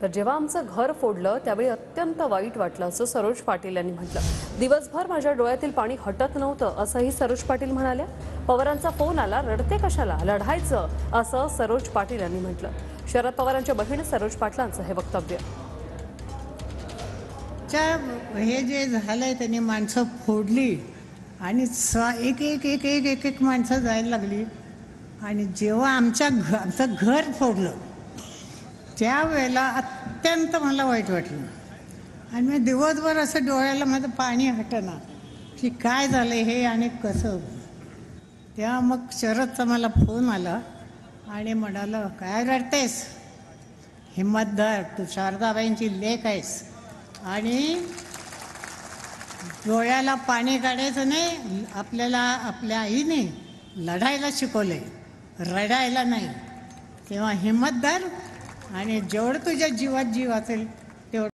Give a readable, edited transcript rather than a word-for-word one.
तर जेव्हा आमचं घर फोडलं त्यावेळी अत्यंत वाईट वाटलं असं सरोज पाटील यांनी म्हटलं। दिवसभर माझ्या डोळ्यातील पाणी हटत नव्हतं असंही सरोज पाटील म्हणाल्या। पवारांचा फोन आला, रडते कशाला, लढायचं असं सरोज पाटील यांनी म्हटलं। शरद पवारांच्या बहीण सरोज पाटलांचं हे वक्तव्य। हे जे झालंय त्यांनी माणसं फोडली आणि एक एक एक एक एक एक माणसं जायला लागली आणि जेव्हा आमचं घर फोडलं त्यावेळेला अत्यंत मला वाईट वाटलं आणि मी दिवसभर असं डोळ्याला माझं पाणी हटना की काय झालं हे आणि कसं। तेव्हा मग शरदचा मला फोन आला आणि म्हणाला, काय रडतेस, हिम्मत धर, तू शारदाबाईंची लेक आहेस आणि डोळ्याला पाणी काढायचं नाही, आपल्याला आपल्या आईने लढायला शिकवले, रडायला नाही। तेव्हा हिम्मत धर आणि जेवढं तुझ्या जीवात जीव असेल